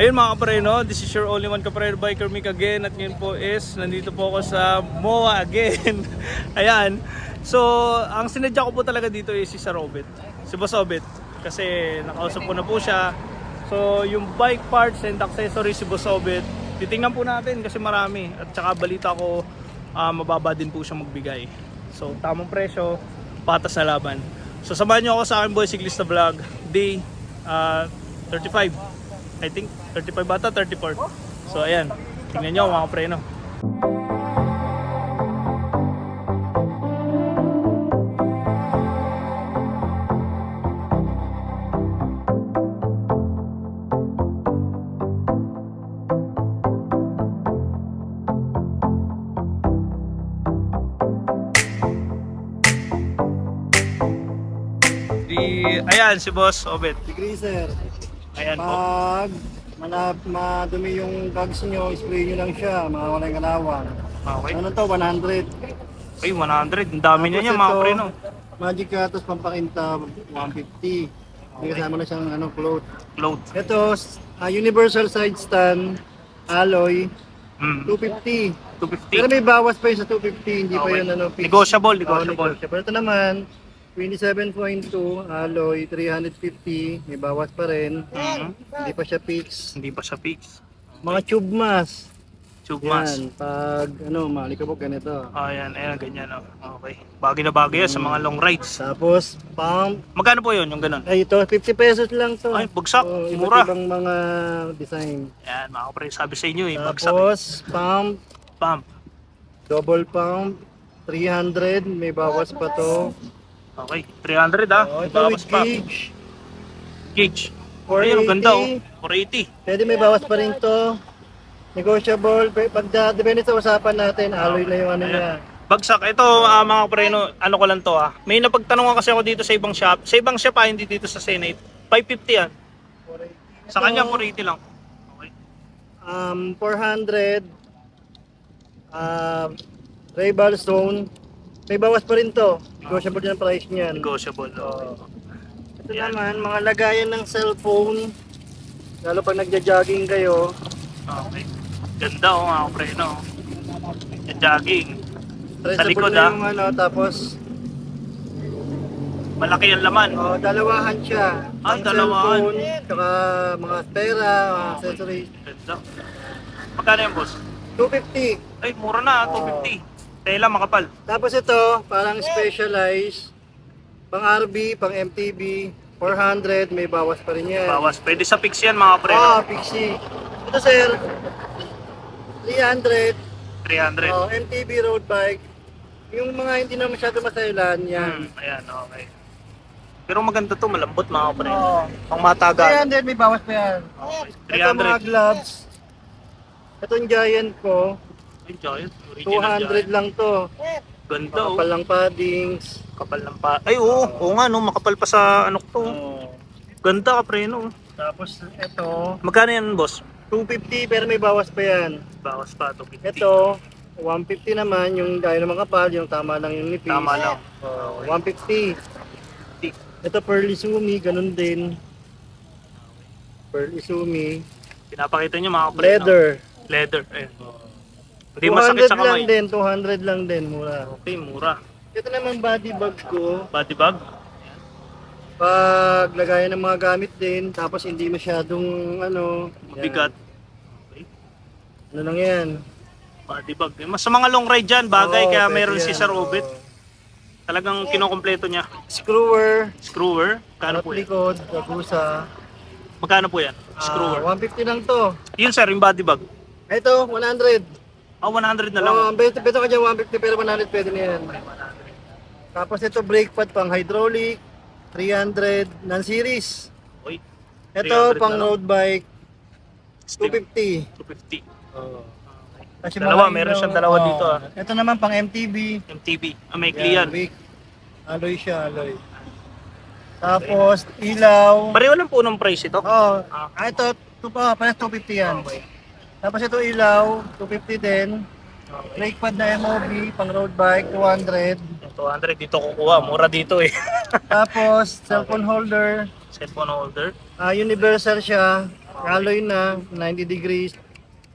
Ayun mga kapreno, this is your only one kapreno biker Mick again. At ngayon po is, nandito po ako sa MOA again. Ayan. So, ang sinadya ko po talaga dito is si Sir Obet. Si Boss Obet. Kasi nakausap ko na po siya. So, yung bike parts and accessories si Boss Obet, titingnan po natin kasi marami. At saka balita ko, mababa din po siya magbigay. So, tamang presyo, patas na laban. So, samahan nyo ako sa akin boy, Cyclista Vlog, day 35. I think 35 bata, 34. So ayan, tingnan nyo mga preno. Ayan si Boss Obet. Si Greaser. Ayan po. Pag madumi yung bags nyo, spray nyo lang siya, mga walang kalawang. Okay. Ano to? 100. Ay, 100. Ang dami niya niya mga preno. Magic Catus pampakintab, 150. May kasama na siyang float. Float. Ito, universal side stand, alloy, 250. 250. Pero may bawas pa yun sa 250, hindi pa Okay. yun fixed. Negotiable. Negotiable. Ito naman, 27.2 alloy, 350, may bawas pa rin. Hindi pa siya fix. Hindi pa siya fix. Mga tube mask. Tube mask. Yan, pag malikabok ganito. Ayan, ayan, ganyan. Oh. Okay. Bagay na bagay yan sa mga long rides. Tapos, pump. Magkano po yun, yung ganun? Ay, ito, 50 pesos lang to. Ay, bagsak. Iba't Mura. ibang mga design. Yan, mga kapre, sabi sa inyo eh, bagsak. Tapos, pump, Pump. double pump, 300, may bawas pa to. Okay, 300 ah. Oh, ito Bawas with pa. gauge, Gauge. 480. Ayun, ang ganda oh. 480. Pwede may bawas pa rin to. Negotiable, depende sa usapan natin, alloy na yung ano niya. Bagsak. Ito mga preno, ano ko lang to ah. May napagtanungan kasi ako dito sa ibang shop. Sa ibang shop hindi dito sa Senate. 550 yan. Sa kanya 480 lang. Okay. 400, Ray-Ball Stone, may bawas pa rin to. Negotiable din ang price niyan. Negotiable. Okay. Ito naman, mga lagayan ng cellphone, lalo pag nagja-jogging kayo. Okay. Ganda oh mga preno. Jogging. Sa likod na ah. yung tapos Malaki ang laman. dalawahan siya. Ah, Ang dalawahan. cellphone, saka mga pera, mga accessories. Ganda. Magkano yan boss? 250. Ay, mura na 250. Tela makapal. Tapos ito, parang specialized, pang RB, pang MTB, 400, may bawas pa rin yan. Bawas. Pwede sa fix yan mga preno. Pixie. Ito sir, 300, 300. MTB road bike. Yung mga hindi na masyado masailan, yan. Ayan, okay. Pero maganda to, malambot mga preno. Oo. Pang matagal. 300, may bawas pa yan. Okay. Ito mga 300. gloves. Itong Giant ko, Ay, giant. Original 200 giant. lang to. Ganda oh. Makapal lang paddings. Kapal ng pa. Ay, oo nga no, makapal pa sa ano ko. Ganda ka preno. Tapos ito, Magkano yan, boss? 250 pero may bawas pa yan. Bawas pa, 250. Ito, 150 naman, yung gaya ng mga kapal, yung tama lang yung nipis. Tama lang. 150. Ito Pearl Izumi, ganun din. Pearl Izumi. Pinapakita nyo mga preno. Leather. Leather. Ayun. Hindi masakit sa 200 lang kamay. din, 200 lang din, mura. Okay, mura. Ito naman body bag ko. Body bag. Pag lagayan ng mga gamit din, tapos hindi masyadong Mabigat. yan. Ano lang yan? Body bag. Mas sa mga long ride dyan, bagay. Oo, Kaya pwede mayroon si yan. Sir Obet. Oo. Talagang kinukompleto niya. Screwer, Screwer. Magkano harap po yan? likod, kapusa. Magkano po yan? Screwer. 150 lang to. Yun sir, yung body bag. Ito, 100. 100 na lang. Beto ka dyan, 150 pero 100 pwede na yan. Tapos ito brake pad pang hydraulic, 300, non-series. Uy, Ito 300 pang na lang. road bike, Steam. 250. 250. Kasi Dalawa, mga meron ilaw, siyang dalawa dito, ah. Ito naman pang MTB. MTB. May clear. Big. Alloy siya, alloy. Tapos ilaw. Pareho lang po ng price ito. Ito parehas 250 yan. Tapos ito ilaw, 250 din. Brake pad na MOB, pang road bike, 200. 200 dito kukuha. Mura dito eh. Tapos cellphone holder, Cellphone holder. universal siya. alloy na, 90 degrees.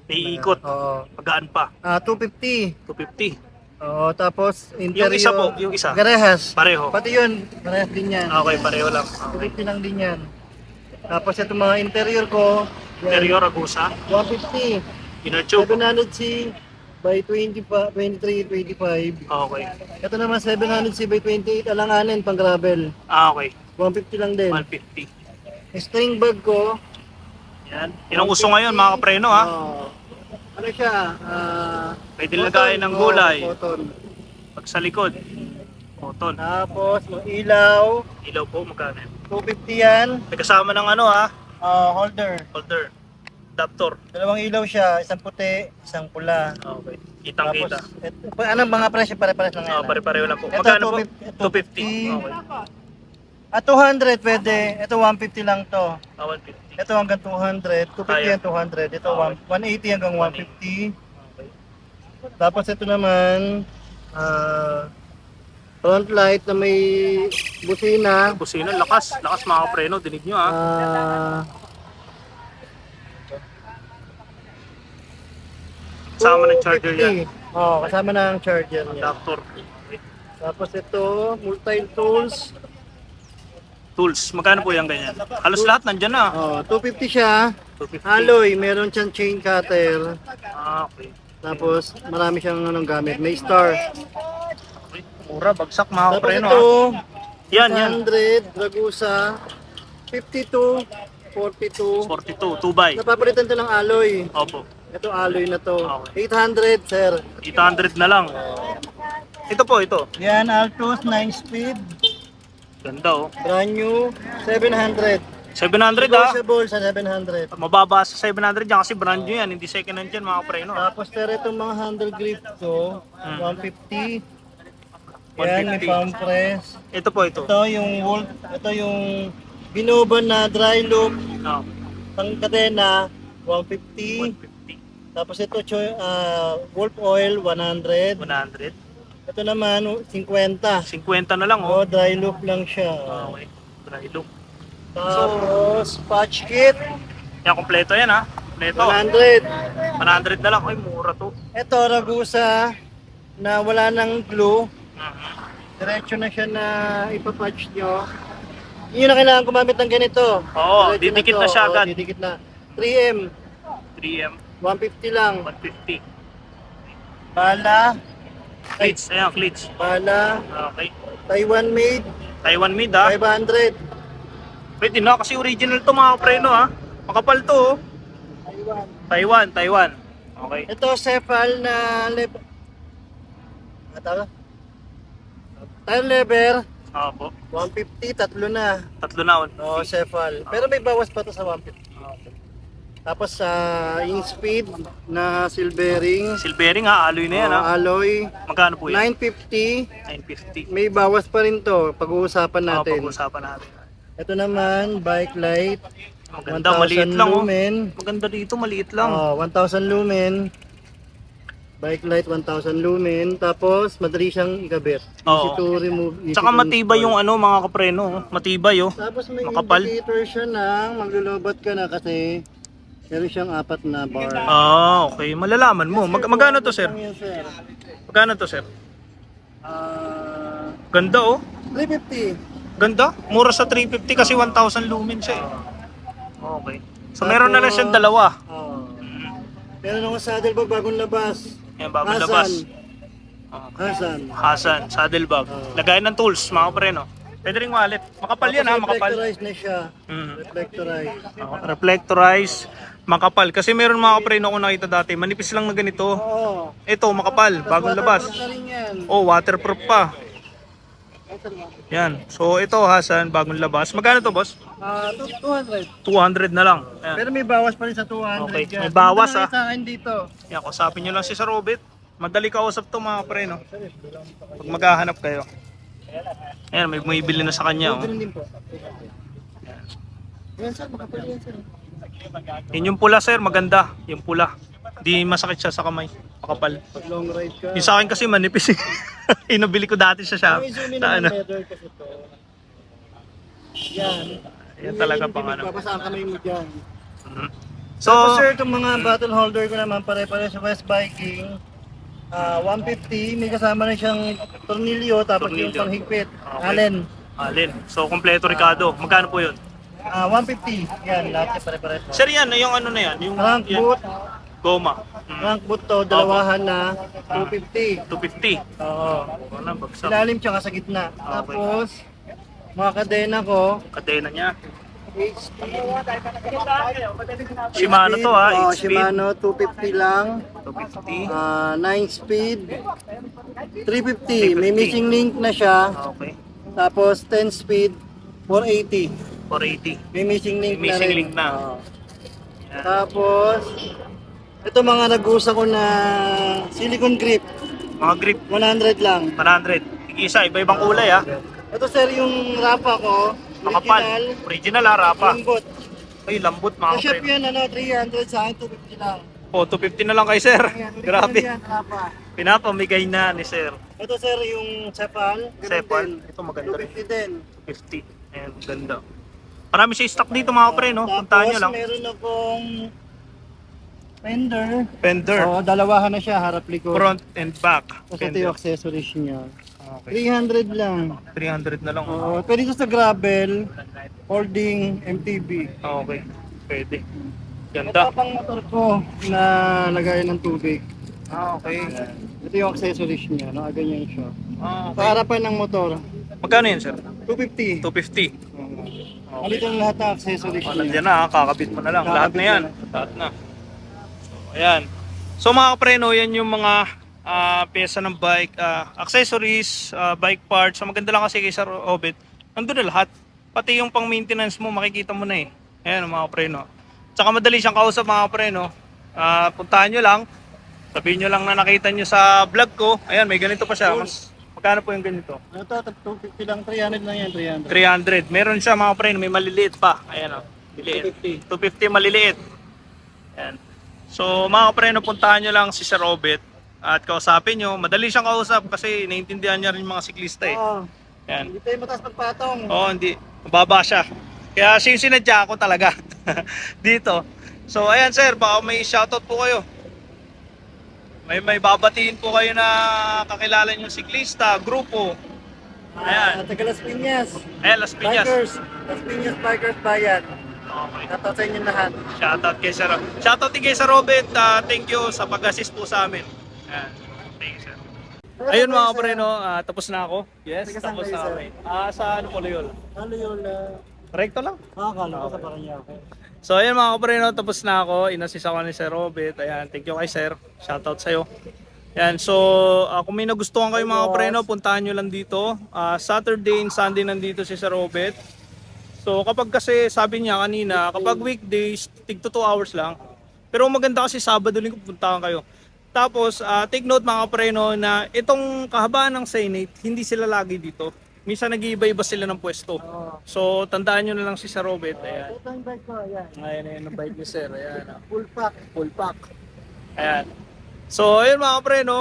Naiikot. Oo. Magaan pa. 250. 250. Oo, tapos interior. Yung isa po, yung isa. Garehas. Pareho. Pati yun, parehas din yan. Okay, pareho lang. Okay. 250 lang din yan. Tapos ito mga interior ko, Interior, Agusa. 150. Inner tube. 700C by 23, 25. Okay. Ito naman 700C by 28, alanganin, pang gravel. Okay. 150 lang din. 150. String bag ko, Yan. Yan ang uso ngayon mga kapreno ha. ano siya? Pwede lagayin ng gulay. Cotton. Pag sa likod. Cotton. Tapos, yung ilaw, Ilaw po, magkano? 250 yan. May kasama ng ano ha. Holder. Holder. Adapter. Dalawang ilaw siya, isang puti, isang pula. Okay. Kitang kita. Anong mga presyo pare-pares lang yan? Pare-pareho lang po. Ito, Magkano po? 250. 250. Okay. 200 pwede. Ito 150 lang to. 150. Ito hanggang 200. 250 yan 200. Ito 180 hanggang 150. Okay. Tapos ito naman, front light na may busina. Busina, lakas. Lakas mga kapreno. Dinig nyo ha. Kasama ng charger yan. Kasama na ang charger niya. Adapter. Okay. Tapos ito, multi-tools. Tools. Magkano po yan ganyan? Halos lahat nandyan na. 250 siya. 250. Alloy, meron siyang chain cutter. Okay. Tapos marami siyang gamit. May star. Okay. Mura, bagsak mga Tapos kapreno ito, ha. Yan, yan. 100, Dragusa, 52, 42. 42, 2 by. Napapalitan to ng alloy. Opo. Ito alloy na to. Okay. 800, sir. 800 na lang. Ito po, ito. Yan, Altos 9 speed. Ganda oh. Brand new, 700. 700 ha. Negotiable sa 700. Mababa sa 700 yan kasi brand new yan. Hindi second hand yan mga kapreno ha. Tapos sir, itong mga handle grip ko, 150. Yan, may 150. palm press. Ito po, ito. Ito yung wolf, ito yung binoban na dry loop, Oh, pang kadena, 150. 150. Tapos ito, wolf oil, 100. 100. Ito naman, 50. 50 na lang oh. Dry loop lang siya. Okay. Dry look. Tapos, patch kit, Yan, kompleto yan ha. Kompleto. 100. 100 na lang. Ay, mura to. Ito, Ragusa, na wala ng glue. Mhm. Diretso na siya na ipapatch nyo. Yun na kailangan gumamit ng ganito. Oo, Diretso didikit to. na siya agad. Didikit na. 3M, 3M, 150 lang. 150. Bala, Cleats. Ayan, cleats. bala, Okay. Taiwan made, Taiwan made ha. 500. Pwede na kasi original to mga kapreno ha. Makapal to oh. Taiwan. Taiwan. Okay. Ito, Cephal na tire lever, Opo. 150, tatlo na. Tatlo na. Oo, Cephal. Pero may bawas pa to sa 150. Tapos sa in speed na silvering, Silvering ha. Alloy na yan ha. alloy, Magkano po yan? 950. 950. May bawas pa rin to, pag-uusapan Oo, natin. pag-usapan natin. Ito naman, bike light, Maganda, 1,000 maliit lang oh. lumen. Maganda dito, maliit lang. 1,000 lumen. Bike light, 1,000 lumen. Tapos, madali siyang ikabit. Easy Oo. to remove. Easy Tsaka to matibay install. yung ano mga kapreno. Oh. Matibay oh. Tapos may makapal. indicator siya na maglulobot ka na kasi meron siyang 4 na bar. Ah, okay. Malalaman mo. Magkano to, sir? Lang yan, sir. Magkano to, sir? Ah, Ganda oh. 350. Ganda. Mura sa 350 kasi 1,000 lumen siya eh. Okay. So meron na lang siyang dalawa. Meron akong saddlebag bagong labas. Yan, bagong Hasan. labas. Hasan. Hasan, saddlebag. Lagayan ng tools, mga kapreno. Pwede rin wallet. Makapal yan ha, makapal. Reflectorized na siya. Mm. Reflectorized. Reflectorized, makapal. Kasi meron mga kapreno ako nakita dati, manipis lang na ganito. Oo. Ito, makapal, bagong labas. Waterproof na rin yan. Oh, waterproof pa. Yan. So ito, Hasan, bagong labas. Magkano to, boss? 200. 200 na lang. Yan. Pero may bawas pa rin sa 200. Okay, yan. may bawas, Punta na sa akin dito. Yan, kusapin nyo lang si Sir Robert. Madali kausap to mga kapreno. Pag maghahanap kayo. Ayan, may bumibili na sa kanya. Oh. Ganun din po. Yan sir, makapal yan sir. Yun yung pula, sir. Maganda. Yung pula. Di masakit siya sa kamay. Makapal. Pag long ride ka. Yung sa akin kasi manipis. Inabili ko dati sa shop. May zoom in Sa naman ano. leather kasi to. Yan. Yan talaga pang ano. Papasaan kamay mo dyan. Mhm. So, Tapos sir, itong mga bottle holder ko naman, pare-pare sa West Viking. 150, may kasama na siyang tornilyo, tapos yung Tornilyo. panghigpit. Okay. Allen. alin. So, kompleto Ricardo. Magkano po yun? 150. Yan, lahat yung pare-pare. Sir, yan, yung ano na yan? Yung Crank yan, boot. goma. Crank boot to, dalawahan na, 250. 250. Oo. Wala, bagsak. Ilalim tsaka sa gitna. Tapos, mga kadena ko, Kadena niya. HP. Shimano to ha, 8 speed. Shimano, 250 lang. 250. 9 speed. 350. May missing link na siya. Okay. Tapos 10 speed, 480. 480. May missing link May missing na rin. link na. Oo. Yan. Tapos, ito mga nag-usa ko na silicone grip. Mga grip, 100 lang. 100. Isa, iba-ibang kulay ha. Ito sir, yung rapa ko. Makapal. Original. Original ha, rapa. Lambot. Ay, lambot mga Sa shop pre. yan, 300 sa akin, 250 lang. Oh, 250 na lang kay sir. Ayan, original Grabe. yan, rapa. Pinapamigay na ni sir. Ito sir, yung Cepal. ganun Sepal. din. Ito maganda rin. 250 din. 50. Ayan, ganda. Marami siya stock dito mga pre, no? Puntahan nyo lang. Tapos meron akong fender. Fender. Oo, dalawahan na siya, harap likod. Front and back. Tapos ito yung accessories niya. Okay. 300 lang. 300 na lang. Oo, pwede ito sa gravel, holding, MTB. Okay. Pwede. Ito Ganda. pang motor ko na lagayan ng tubig. Okay. Ito yung accessories niya, ganyan siya. Sa Okay. harapan ng motor, Magkano yun, sir? 250. 250. Nandito ang lahat ng accessories Oh, niya. nandiyan na, kakabit mo na lang. Lahat na yan. Lahat na. So, ayan. So mga kapreno, yan yung mga pyesa ng bike, accessories, bike parts. So maganda lang kasi kay Sir Obet. Nandun na lahat. Pati yung pang maintenance mo, makikita mo na eh. Ayan mga kapreno. Tsaka madali siyang kausap mga kapreno. Puntahan nyo lang. Sabihin nyo lang na nakita nyo sa vlog ko. Ayan, may ganito pa siya. Magkano po yung ganito? Ito, 250 lang, 300 lang yan, 300. 300. Meron siya mga friend, may maliliit pa. Ayan o. 250. 250 maliliit. Ayan. So mga friend, puntahan nyo lang si Sir Obet at kausapin nyo. Madali siyang kausap kasi naiintindihan niya rin yung mga siklista eh. Oo, Ayan. hindi tayo mataas magpatong. Oo, hindi. Mababa siya. Kaya siya yung sinadya ko talaga dito. So ayan sir, baka may shoutout po kayo. May babatiin po kayo na kakilala yung siklista, grupo. Ayan. Taga Las Piñas. Las Piñas. Bikers. Las Piñas Bikers Bayan. Okay. Shoutout sa inyo lahat. Shoutout kay Sir. Shoutout din kay Sir Robert. Thank you sa pag-assist po sa amin. Ayan. Thank you, sir. Ayun mga kapreno, tapos na ako. Yes, Taga saan tapos kayo, na sir? kami. Sa ano po Loyol? Ano yun? Recto lang. Kala ko sa Paranaque. So ayun mga kapreno, tapos na ako. Inassist ako ni Sir Robert. Ayan, thank you kay Sir. Shoutout sa'yo. Ayan, so kung may nagustuhan kayo mga kapreno, puntahan nyo lang dito. Saturday and Sunday nandito si Sir Robert. So kapag kasi sabi niya kanina, kapag weekdays, tig to 2 hours lang. Pero maganda kasi Sabado linggo puntahan kayo. Tapos take note mga kapreno na itong kahabaan ng Senate, hindi sila lagi dito. Minsan nag-iiba-iba sila ng pwesto. So tandaan nyo na lang si Sir Robert. Ayan. Ito yung bike ko, ayan. Ayan ang bike ni Sir. Ayan. Full pack. Full pack. Ayan. So ayun mga kapreno,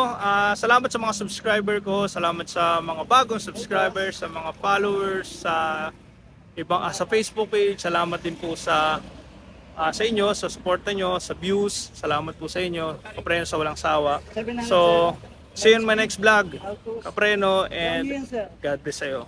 salamat sa mga subscriber ko, salamat sa mga bagong subscribers, sa mga followers, sa ibang sa Facebook page, salamat din po sa inyo, sa suporta nyo, sa views, salamat po sa inyo, kapreno sa walang sawa. So, see you in my next vlog, kapreno, and God bless sa'yo.